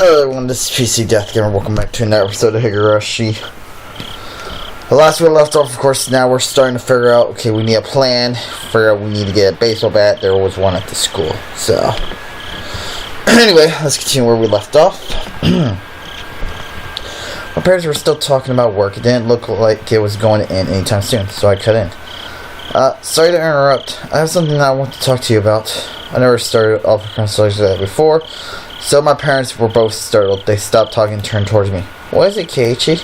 Hello everyone, this is PC Death Gamer. Welcome back to another episode of Higurashi. The last we left off, of course, now we're starting to figure out, okay, we need a plan. Figure out we need to get a baseball bat. There was one at the school. So, anyway, let's continue where we left off. My parents were still talking about work. It didn't look like it was going to end anytime soon, so I cut in. Sorry to interrupt. I have something I want to talk to you about. I never started off a conversation like that before. So my parents were both startled. They stopped talking and turned towards me. What is it, Keiichi?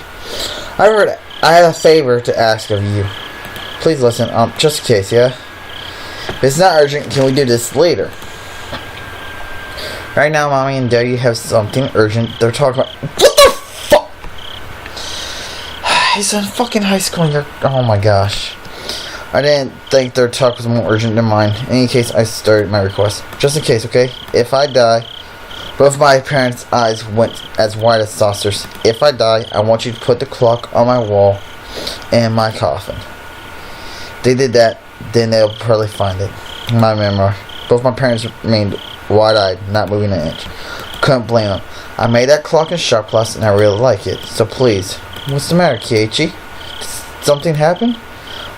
I heard I had a favor to ask of you. Please listen, just in case, yeah? If it's not urgent, can we do this later? Right now, Mommy and Daddy have something urgent. They're talking about... What the fuck? He's in fucking high school and you're... Oh my gosh. I didn't think their talk was more urgent than mine. In any case, I started my request. Just in case, okay? If I die... Both my parents' eyes went as wide as saucers. If I die, I want you to put the clock on my wall and my coffin. They did that, then they'll probably find it. My memory. Both my parents remained wide-eyed, not moving an inch. Couldn't blame them. I made that clock in shop class and I really like it. So please, what's the matter, Keiichi? Did something happen?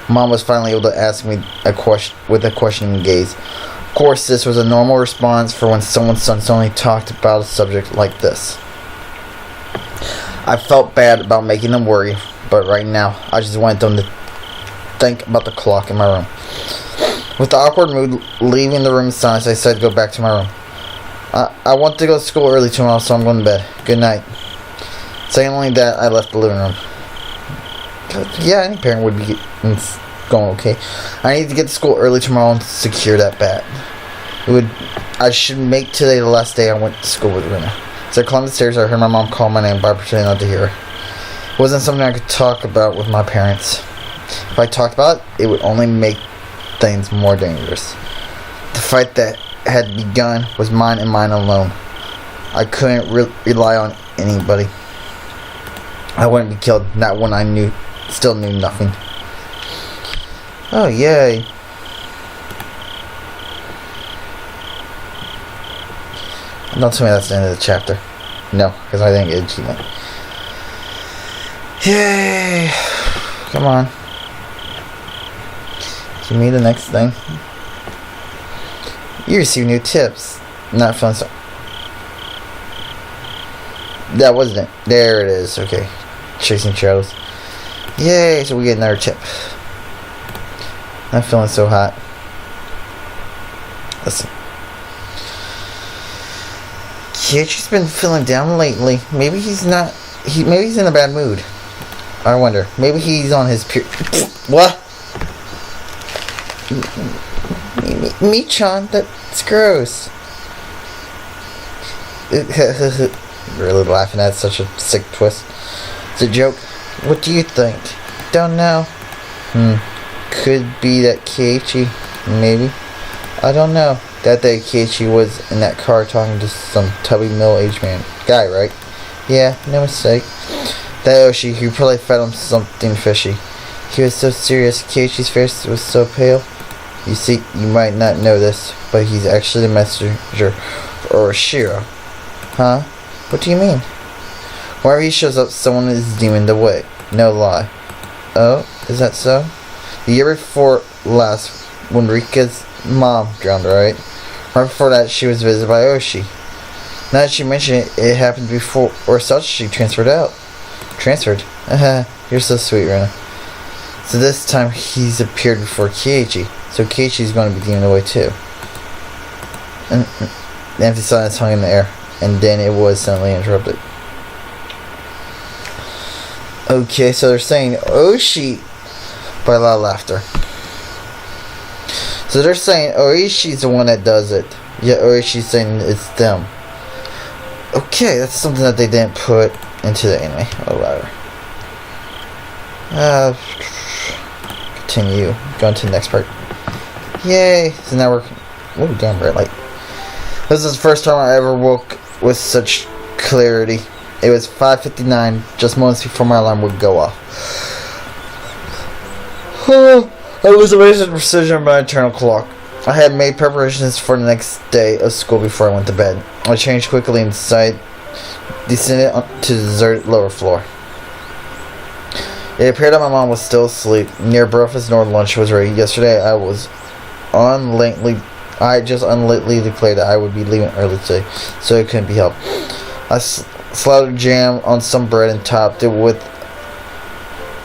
Mom was finally able to ask me a question with a questioning gaze. Of course, this was a normal response for when someone's son suddenly talked about a subject like this. I felt bad about making them worry, but right now, I just wanted them to think about the clock in my room. With the awkward mood leaving the room in silence, I decided to go back to my room. I want to go to school early tomorrow, so I'm going to bed. Good night. Saying only that, I left the living room. Yeah, any parent would be going okay. I need to get to school early tomorrow and secure that bat. I should make today the last day I went to school with Rina. As I climbed the stairs, I heard my mom call my name, but I pretended not to hear her. It wasn't something I could talk about with my parents. If I talked about it, it would only make things more dangerous. The fight that had begun was mine and mine alone. I couldn't rely on anybody. I wouldn't be killed, not when I still knew nothing. Oh, yay. Don't tell me that's the end of the chapter. No, because I didn't get an achievement. Yay! Come on. Give me the next thing. You receive new tips. Not fun. So that wasn't it. There it is. Okay. Chasing shadows. Yay! So we get another tip. I'm feeling so hot. Listen. Keiichi's been feeling down lately. Maybe he's not... maybe he's in a bad mood. I wonder. Maybe he's on his period. What? Me-chan, that's gross. Really laughing at such a sick twist. It's a joke. What do you think? Don't know. Could be that Keiichi, maybe. I don't know. That day Keiichi was in that car talking to some tubby middle-aged guy, right? Yeah, no mistake. That Oshi, who probably fed him something fishy. He was so serious. Keiichi's face was so pale. You see, you might not know this, but he's actually the messenger for Shiro. Huh? What do you mean? Whenever he shows up, someone is demoned away. No lie. Oh, is that so? The year before last, when Rika's mom drowned, right? Right before that, she was visited by Oshi. Now that she mentioned it, it happened before, or such, she transferred out. Transferred? You're so sweet, Rina. So this time, he's appeared before Keiichi. So Keiichi's going to be demoned away too. And the empty silence hung in the air, and then it was suddenly interrupted. Okay, so they're saying Oshi... by a lot of laughter. So they're saying Oishi's the one that does it. Yeah, Oishi's saying it's them. Okay, that's something that they didn't put into the anime. Oh, whatever. Continue. Going to the next part. Yay! So now we're... oh, damn, bright light. This is the first time I ever woke with such clarity. It was 5:59, just moments before my alarm would go off. I was amazed at the precision of my internal clock. I had made preparations for the next day of school before I went to bed. I changed quickly and decided descended to the deserted lower floor. It appeared that my mom was still asleep. Near breakfast nor lunch was ready. Yesterday I just unlately declared that I would be leaving early today, so it couldn't be helped. I slathered jam on some bread and topped it with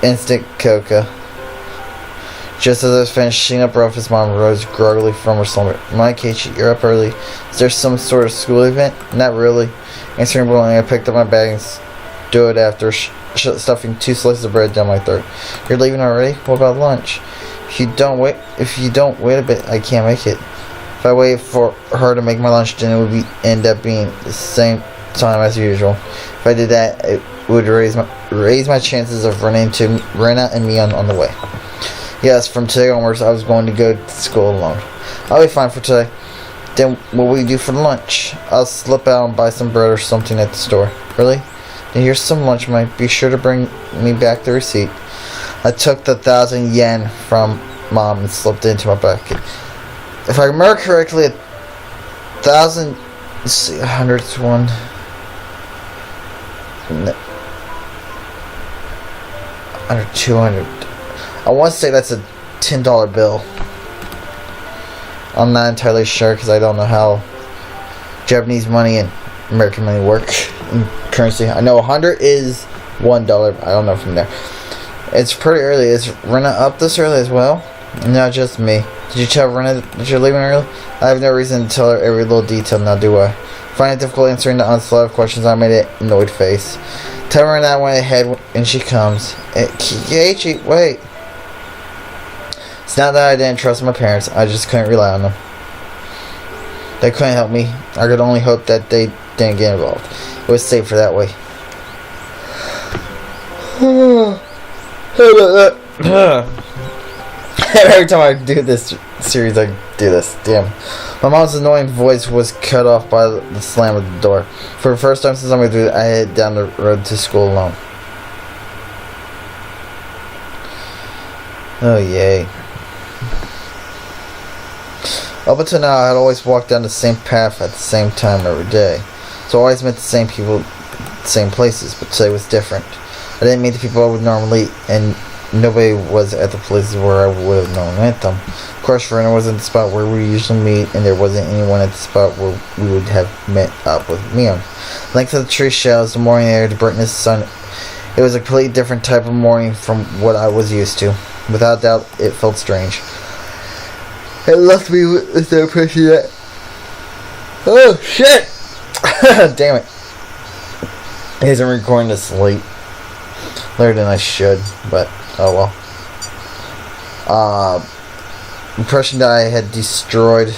instant coca. Just as I was finishing up breakfast, Mom rose groggily from her slumber. "My Keiichi, you're up early. Is there some sort of school event?" "Not really." Answering bluntly, I picked up my bag and stood after stuffing 2 slices of bread down my throat. "You're leaving already? What about lunch?" If you don't wait a bit, I can't make it. If I waited for her to make my lunch, then it would end up being the same time as usual. If I did that, it would raise my chances of running into Rena and Mion on the way. Yes, from today onwards, I was going to go to school alone. I'll be fine for today. Then what will you do for lunch? I'll slip out and buy some bread or something at the store. Really? Then here's some lunch money. Be sure to bring me back the receipt. I took the 1,000 yen from Mom and slipped it into my pocket. If I remember correctly, 1,000, let's see, 100's one. Under 200. I want to say that's a $10 bill. I'm not entirely sure because I don't know how Japanese money and American money work in currency. I know 100 is $1, but I don't know from there. It's pretty early. Is Rena up this early as well? Not just me. Did you tell Rena that you're leaving early? I have no reason to tell her every little detail, now do I? Finding it difficult answering the onslaught of questions, I made an annoyed face. Tell Rena I went ahead and she comes. Keiichi, wait. It's not that I didn't trust my parents, I just couldn't rely on them. They couldn't help me. I could only hope that they didn't get involved. It was safer that way. Every time I do this series, I do this. Damn. My mom's annoying voice was cut off by the slam of the door. For the first time since I moved through, I headed down the road to school alone. Oh, yay. Up until now, I had always walked down the same path at the same time every day. So I always met the same people, same places, but today was different. I didn't meet the people I would normally, and nobody was at the places where I would have normally met them. Of course, Rena wasn't the spot where we usually meet, and there wasn't anyone at the spot where we would have met up with Mion. The length of the tree shadows, the morning air, the brightness of the sun, it was a completely different type of morning from what I was used to. Without doubt, it felt strange. It left me with the impression that... Oh, shit! Damn it. I isn't recording this late. Later than I should, but oh well. Impression that I had destroyed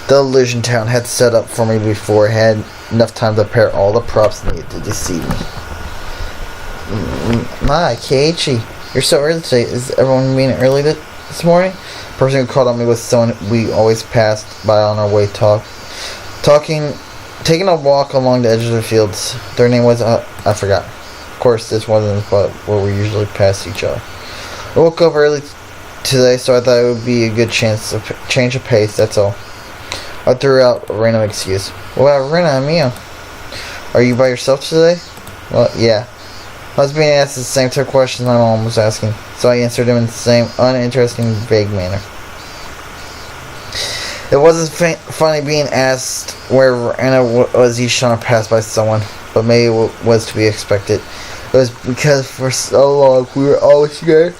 the illusion town had set up for me before I had enough time to prepare all the props needed to deceive me. My Keiichi, you're so early today. Is everyone being early this morning? The person who called on me was someone we always passed by on our way taking a walk along the edge of the fields. Their name was, I forgot. Of course, this wasn't the spot where we usually pass each other. I woke up early today, so I thought it would be a good chance to change of pace, that's all. I threw out a random excuse. What about Rena and Mia? Are you by yourself today? Well, yeah. I was being asked the same type of questions my mom was asking, so I answered them in the same uninteresting, vague manner. It wasn't funny being asked where Rena was each time I passed by someone, but maybe it was to be expected. It was because for so long we were always together.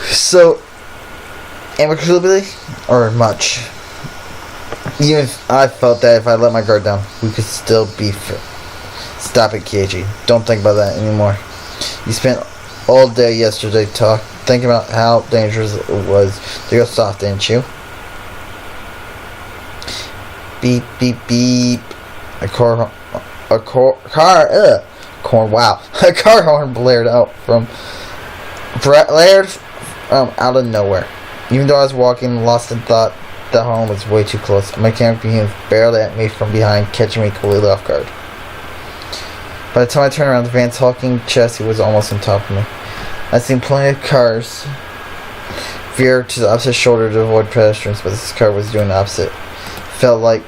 So, amicably, or much. Even if I felt that if I let my guard down, we could still be Stop it, Keiichi. Don't think about that anymore. You spent all day yesterday thinking about how dangerous it was to go soft, didn't you? Beep, beep, beep. A car horn blared out out of nowhere. Even though I was walking, lost in thought, the horn was way too close. A mechanic being barreled at me from behind, catching me completely off guard. By the time I turned around, the van's hulking chassis was almost on top of me. I'd seen plenty of cars veer to the opposite shoulder to avoid pedestrians, but this car was doing the opposite. Felt like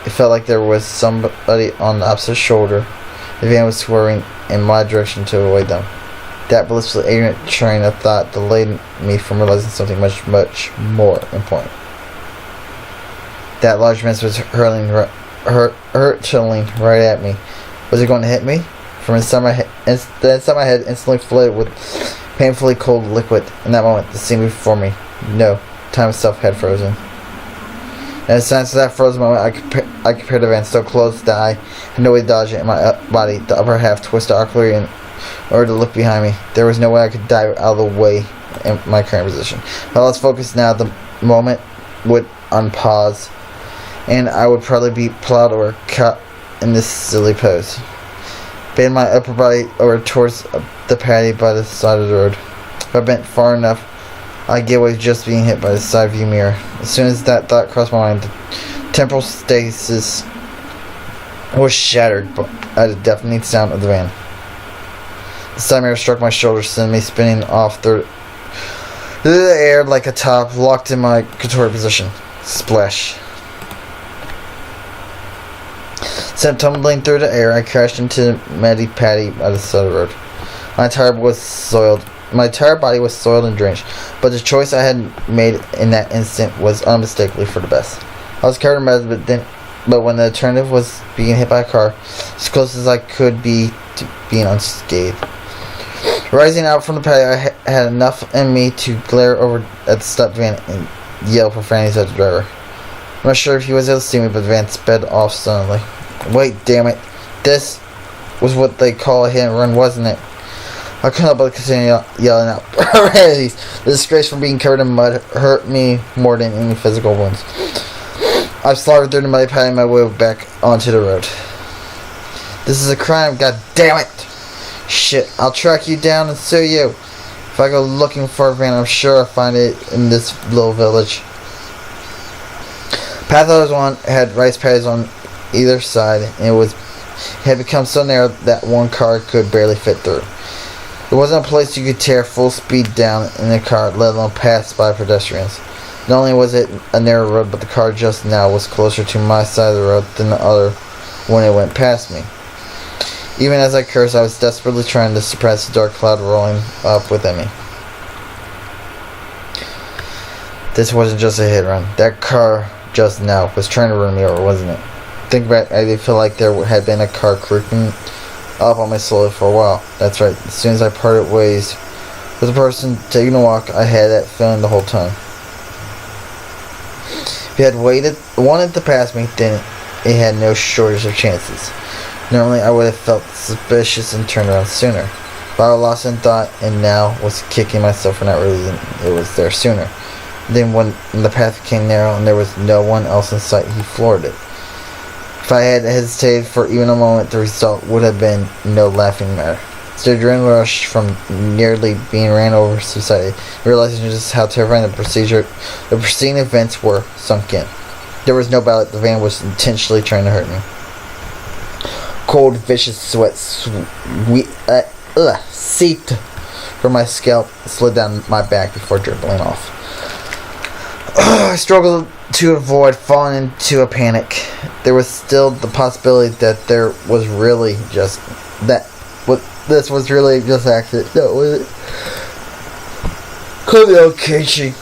It felt like there was somebody on the opposite shoulder. The van was swerving in my direction to avoid them. That blissfully ignorant train of thought delayed me from realizing something much, much more important. That large mist was hurtling right at me. Was it going to hit me? From inside my head, the inside my head instantly flooded with painfully cold liquid. In that moment, the scene before me. No, time itself had frozen. In a sense of that frozen moment, I compared the van so close that I had no way to dodge it in my body. The upper half twisted awkwardly in order to look behind me. There was no way I could dive out of the way in my current position. But let's focus now. The moment would unpause, and I would probably be plowed or cut in this silly pose. Bend my upper body over towards the patio by the side of the road. If I bent far enough, I'd get away just being hit by the side view mirror. As soon as that thought crossed my mind, the temporal stasis was shattered by the deafening sound of the van. The side mirror struck my shoulder, sending me spinning off through the air like a top, locked in my contorted position. Splash. Sent tumbling through the air, I crashed into the muddy patty by the side of the road. My entire body was soiled and drenched, but the choice I had made in that instant was unmistakably for the best. I was covered in mud, but when the alternative was being hit by a car, as close as I could be to being unscathed. Rising out from the patio, I had enough in me to glare over at the stopped van and yell profanities at the driver. I'm not sure if he was able to see me, but the van sped off suddenly. Wait, damn it. This was what they call a hit and run, wasn't it? I couldn't help but continue yelling out profanities. The disgrace from being covered in mud hurt me more than any physical wounds. I slaughtered through the muddy patio my way back onto the road. This is a crime, god damn it! Shit, I'll track you down and sue you. If I go looking for a van, I'm sure I'll find it in this little village. Path I was on had rice paddies on either side, and it had become so narrow that one car could barely fit through. It wasn't a place you could tear full speed down in a car, let alone pass by pedestrians. Not only was it a narrow road, but the car just now was closer to my side of the road than the other when it went past me. Even as I cursed, I was desperately trying to suppress the dark cloud rolling up within me. This wasn't just a hit run. That car just now was trying to run me over, wasn't it? Think back, I did feel like there had been a car creeping up on my shoulder for a while. That's right. As soon as I parted ways with the person taking a walk, I had that feeling the whole time. If he had wanted to pass me, then it had no shortage of chances. Normally, I would have felt suspicious and turned around sooner. But I was lost in thought and now was kicking myself for not realizing it was there sooner. Then when the path became narrow and there was no one else in sight, he floored it. If I had hesitated for even a moment, the result would have been no laughing matter. The adrenaline rush from nearly being ran over subsided, realizing just how terrifying the preceding events were sunk in. There was no doubt the van was intentionally trying to hurt me. Cold, vicious sweat seeped from my scalp and slid down my back before dribbling off. I struggled to avoid falling into a panic. There was still the possibility that this was really just accident. No, was it? Could be Kichi.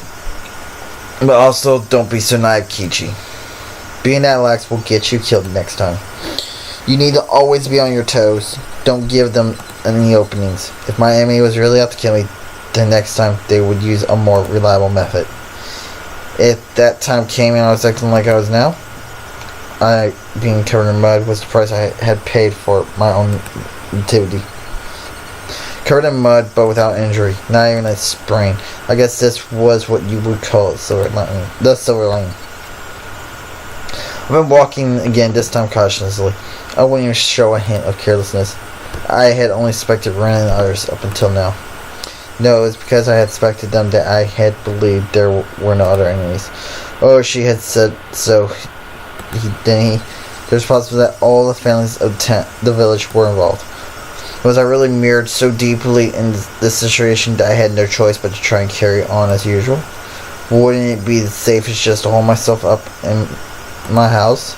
But also, don't be so naive, Kichi. Being that lax will get you killed next time. You need to always be on your toes. Don't give them any openings. If my enemy was really out to kill me, then next time they would use a more reliable method. If that time came and I was acting like I was now, being covered in mud was the price I had paid for my own nativity. Covered in mud, but without injury, not even a sprain. I guess this was what you would call it, the silver lining. I've been walking again, this time cautiously. I wouldn't even show a hint of carelessness. I had only suspected running others up until now. No, it was because I had suspected them that I had believed there were no other enemies. Oh, she had said so. There's possible that all the families of the village were involved. Was I really mirrored so deeply in this situation that I had no choice but to try and carry on as usual? Wouldn't it be the safest just to hold myself up in my house?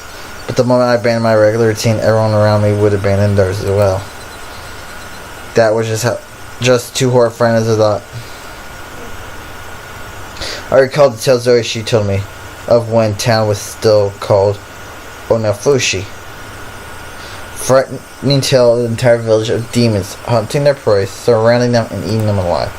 But the moment I abandoned my regular routine, everyone around me would abandon theirs as well. That was just too horrifying as a thought. I recalled the tale Zoe she told me of when town was still called Onafushi. Frightening tale of the entire village of demons hunting their prey, surrounding them and eating them alive.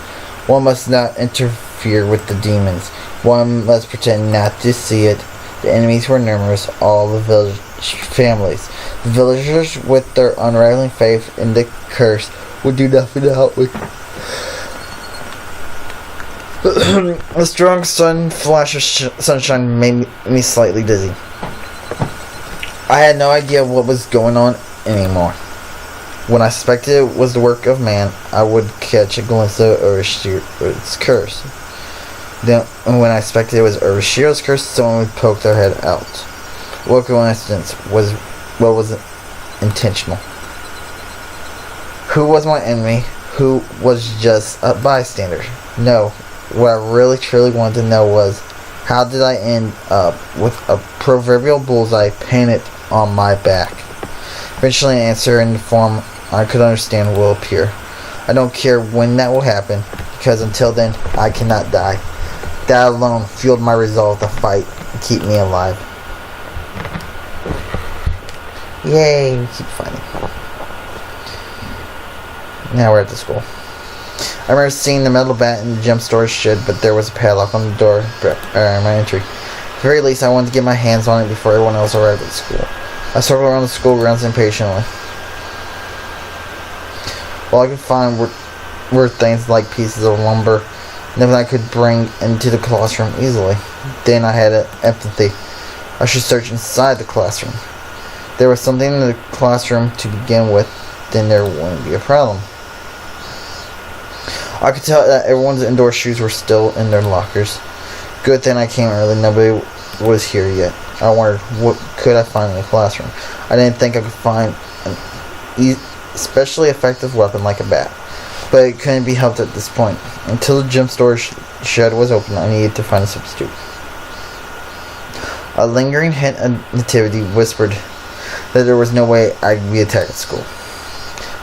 One must not interfere with the demons. One must pretend not to see it. The enemies were numerous, all the village families. The villagers, with their unraveling faith in the curse, would do nothing to help me. A strong flash of sunshine made me slightly dizzy. I had no idea what was going on anymore. When I suspected it was the work of man, I would catch a glimpse of Urashiro's curse. Then, when I suspected it was Urashiro's curse, someone would poke their head out. What coincidence was intentional? Who was my enemy? Who was just a bystander? No. What I really truly wanted to know was, how did I end up with a proverbial bullseye painted on my back? Eventually an answer in the form I could understand will appear. I don't care when that will happen, because until then, I cannot die. That alone fueled my resolve to fight and keep me alive. Yay, we keep fighting. Now we're at the school. I remember seeing the metal bat in the gem storage shed, but there was a padlock on the door my entry. At the very least, I wanted to get my hands on it before everyone else arrived at school. I circled around the school grounds impatiently. All I could find were things like pieces of lumber, nothing I could bring into the classroom easily. Then I had an empathy. I should search inside the classroom. If there was something in the classroom to begin with, then there wouldn't be a problem. I could tell that everyone's indoor shoes were still in their lockers. Good thing I came early. Nobody was here yet. I wondered what could I find in the classroom. I didn't think I could find an especially effective weapon like a bat, but it couldn't be helped at this point. Until the gym storage shed was open, I needed to find a substitute. A lingering hint of nativity whispered that there was no way I'd be attacked at school.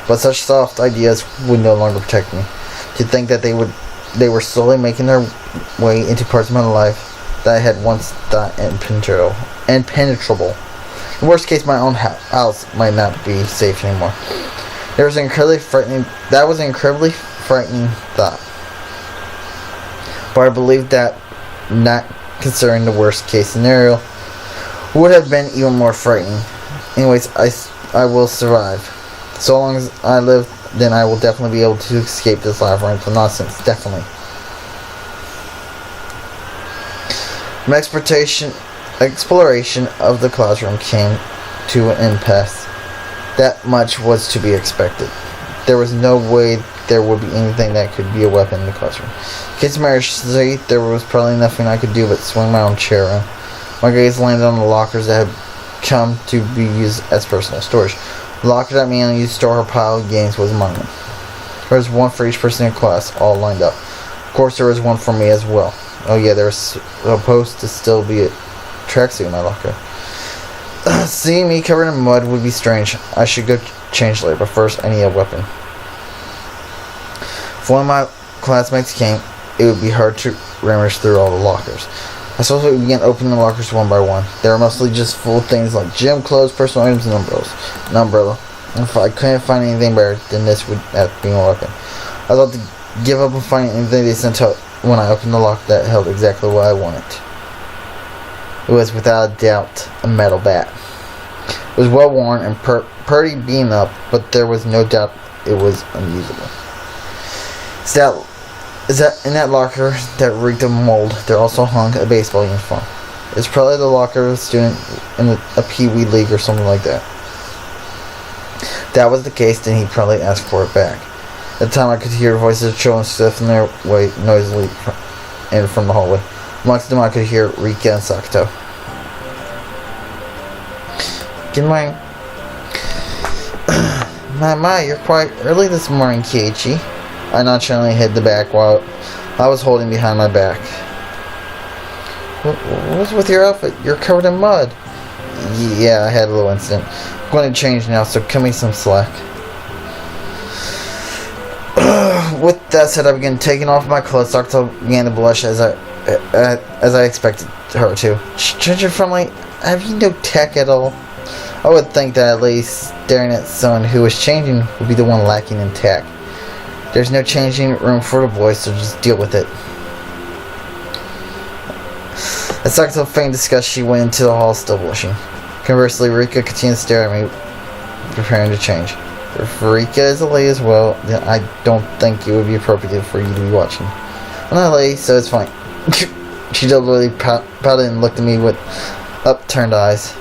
But such soft ideas would no longer protect me. To think that they were slowly making their way into parts of my life that I had once thought impenetrable. In the worst case, my own house might not be safe anymore. That was an incredibly frightening thought. But I believed that, not considering the worst case scenario, would have been even more frightening. Anyways, I will survive. So long as I live, then I will definitely be able to escape this labyrinth of nonsense. Definitely. My exploration of the classroom came to an impasse. That much was to be expected. There was no way there would be anything that could be a weapon in the classroom. In case of emergency, there was probably nothing I could do but swing my own chair around. My gaze landed on the lockers that had come to be used as personal storage. The locker that man used to store her pile of games was among them. There was one for each person in class, all lined up. Of course, there was one for me as well. Oh yeah, there was supposed to still be a tracksuit in my locker. Seeing me covered in mud would be strange. I should go change later, but first I need a weapon. If one of my classmates came, it would be hard to rummage through all the lockers. I supposedly began opening the lockers one by one. They were mostly just full of things like gym clothes, personal items, and an umbrella. If I couldn't find anything better, then this would have to be my weapon. I thought to give up on finding anything decent until when I opened the lock that held exactly what I wanted. It was without a doubt a metal bat. It was well worn and pretty beaten up, but there was no doubt it was unusable. In that locker that reeked of mold, there also hung a baseball uniform. It's probably the locker of a student in a Pee-wee league or something like that. If that was the case, then he'd probably ask for it back. At the time, I could hear voices of children sniffing their way noisily in from the hallway. Amongst them, I could hear Rika and Sakato. Good morning. My, you're quite early this morning, Keiichi. I nonchalantly hid the back while I was holding behind my back. What's with your outfit? You're covered in mud. Yeah, I had a little incident. I'm going to change now, so cut me some slack. With that said, I began taking off my clothes. Dr. began to blush as I expected her to. Stranger friendly, have you no tact at all? I would think that at least staring at someone who was changing would be the one lacking in tact. There's no changing room for the boys, so just deal with it. As Dr. feigned disgust, she went into the hall still blushing. Conversely, Rika continued to stare at me, preparing to change. If Rika is a lady as well, then I don't think it would be appropriate for you to be watching. I'm not a lady, so it's fine. She deliberately pouted and looked at me with upturned eyes.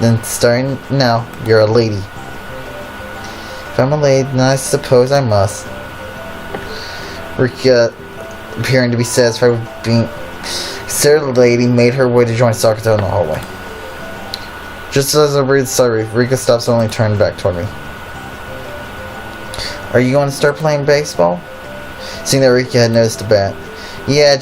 Then, starting now, you're a lady. If I'm a lady, then I suppose I must. Rika, appearing to be satisfied with being considered a lady, made her way to join Sakato in the hallway. Just as I breathed sorry, Rika stopped suddenly and turned back toward me. Are you going to start playing baseball? Seeing that Rika had noticed the bat. Yeah,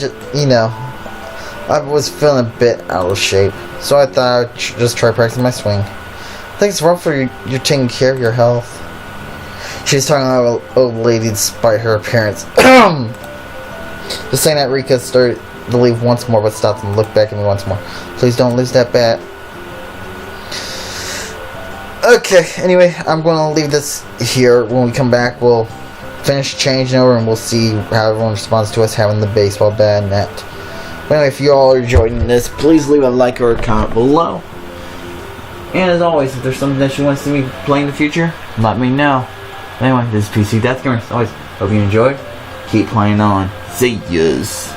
I was feeling a bit out of shape, so I thought I'd just try practicing my swing. I think it's rough for you're taking care of your health. She was talking about an old lady despite her appearance. Just saying that, Rika started to leave once more, but stopped and looked back at me once more. Please don't lose that bat. Okay, anyway, I'm going to leave this here. When we come back, we'll finish changing over and we'll see how everyone responds to us having the baseball bat and net. But anyway, if you all are enjoying this, please leave a like or a comment below. And as always, if there's something that you want to see me play in the future, let me know. Anyway, this is PC Death Gamer. As always, hope you enjoyed. Keep playing on. See yous.